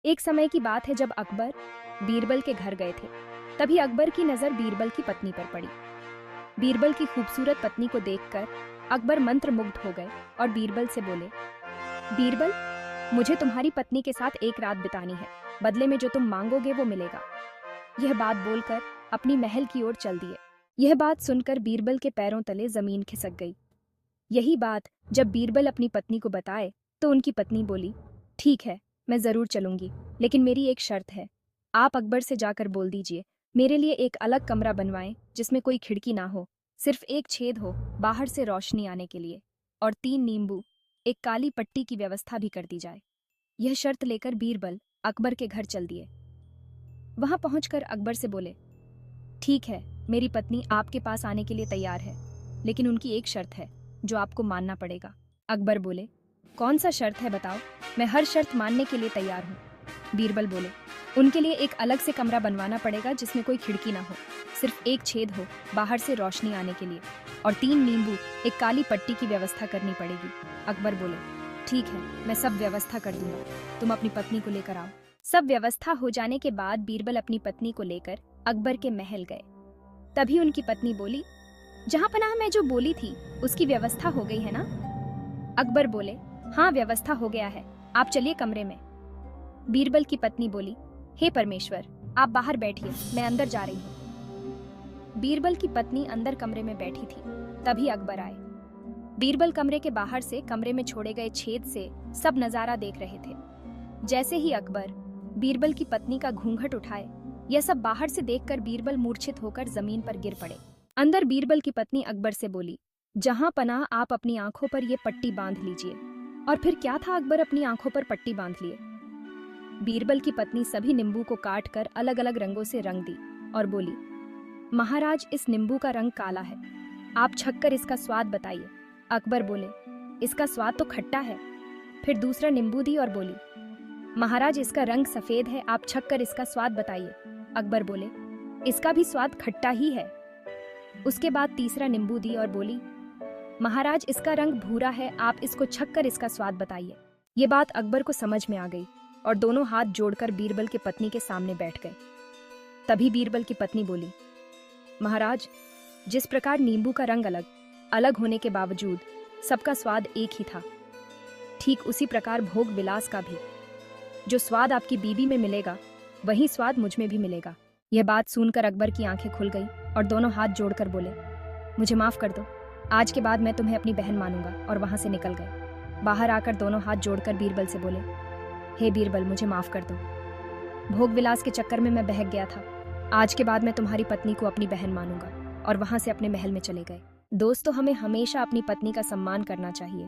एक समय की बात है जब अकबर बीरबल के घर गए थे। तभी अकबर की नजर बीरबल की पत्नी पर पड़ी। बीरबल की खूबसूरत पत्नी को देखकर अकबर मंत्रमुग्ध हो गए और बीरबल से बोले, बीरबल, मुझे तुम्हारी पत्नी के साथ एक रात बितानी है। बदले में जो तुम मांगोगे वो मिलेगा। यह बात बोलकर अपनी महल की ओर चल दिए। यह बात सुनकर बीरबल के पैरों तले जमीन खिसक गई। यही बात जब बीरबल अपनी पत्नी को बताए तो उनकी पत्नी बोली, ठीक है, मैं जरूर चलूंगी, लेकिन मेरी एक शर्त है। आप अकबर से जाकर बोल दीजिए मेरे लिए एक अलग कमरा बनवाएं जिसमें कोई खिड़की ना हो, सिर्फ एक छेद हो बाहर से रोशनी आने के लिए, और 3 नींबू, एक काली पट्टी की व्यवस्था भी कर दी जाए। यह शर्त लेकर बीरबल अकबर के घर चल दिए। वहां पहुंचकर अकबर से बोले, ठीक है, मेरी पत्नी आपके पास आने के लिए तैयार है, लेकिन उनकी एक शर्त है जो आपको मानना पड़ेगा। अकबर बोले, कौन सा शर्त है बताओ, मैं हर शर्त मानने के लिए तैयार हूँ। बीरबल बोले, उनके लिए एक अलग से कमरा बनवाना पड़ेगा जिसमें कोई खिड़की ना हो, सिर्फ एक छेद हो बाहर से रोशनी आने के लिए, और 3 नींबू, एक काली पट्टी की व्यवस्था करनी पड़ेगी। अकबर बोले, ठीक है, मैं सब व्यवस्था कर दूंगा, तुम अपनी पत्नी को लेकर आओ। सब व्यवस्था हो जाने के बाद बीरबल अपनी पत्नी को लेकर अकबर के महल गए। तभी उनकी पत्नी बोली, जहां पनाह मैं जो बोली थी उसकी व्यवस्था हो गई है ना? अकबर बोले, हाँ, व्यवस्था हो गया है, आप चलिए कमरे में। बीरबल की पत्नी बोली, हे परमेश्वर, आप बाहर बैठिए, मैं अंदर जा रही हूँ। बीरबल की पत्नी अंदर कमरे में बैठी थी। तभी अकबर आए। बीरबल कमरे के बाहर से कमरे में छोड़े गए छेद से सब नजारा देख रहे थे। जैसे ही अकबर बीरबल की पत्नी का घूंघट उठाए, यह सब बाहर से देखकर बीरबल मूर्छित होकर जमीन पर गिर पड़े। अंदर बीरबल की पत्नी अकबर से बोली, जहां पनाह आप अपनी आंखों पर यह पट्टी बांध लीजिए। और फिर क्या था, अकबर अपनी आंखों पर पट्टी बांध लिए। बीरबल की पत्नी सभी नींबू को काट कर अलग अलग रंगों से रंग दी और बोली, महाराज, इस नींबू का रंग काला है, आप छककर इसका स्वाद बताइए। अकबर बोले, इसका स्वाद तो खट्टा है। फिर दूसरा नींबू दी और बोली, महाराज, इसका रंग सफेद है, आप छककर इसका स्वाद बताइए। अकबर बोले, इसका भी स्वाद खट्टा ही है। उसके बाद तीसरा नींबू दी और बोली, महाराज, इसका रंग भूरा है, आप इसको छककर इसका स्वाद बताइए। ये बात अकबर को समझ में आ गई और दोनों हाथ जोड़कर बीरबल की पत्नी के सामने बैठ गए। तभी बीरबल की पत्नी बोली, महाराज, जिस प्रकार नींबू का रंग अलग अलग होने के बावजूद सबका स्वाद एक ही था, ठीक उसी प्रकार भोग विलास का भी जो स्वाद आपकी बीबी में मिलेगा वही स्वाद मुझ में भी मिलेगा। यह बात सुनकर अकबर की आंखें खुल गई और दोनों हाथ जोड़कर बोले, मुझे माफ कर दो, आज के बाद मैं तुम्हें अपनी बहन मानूंगा। और वहां से निकल गए। बाहर आकर दोनों हाथ जोड़कर बीरबल से बोले, हे बीरबल, मुझे माफ कर दो, भोग विलास के चक्कर में मैं बहक गया था। आज के बाद मैं तुम्हारी पत्नी को अपनी बहन मानूंगा। और वहां से अपने महल में चले गए। दोस्तों, हमें हमेशा अपनी पत्नी का सम्मान करना चाहिए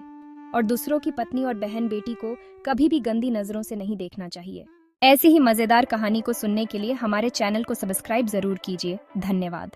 और दूसरों की पत्नी और बहन बेटी को कभी भी गंदी नजरों से नहीं देखना चाहिए। ऐसी ही मजेदार कहानी को सुनने के लिए हमारे चैनल को सब्सक्राइब जरूर कीजिए। धन्यवाद।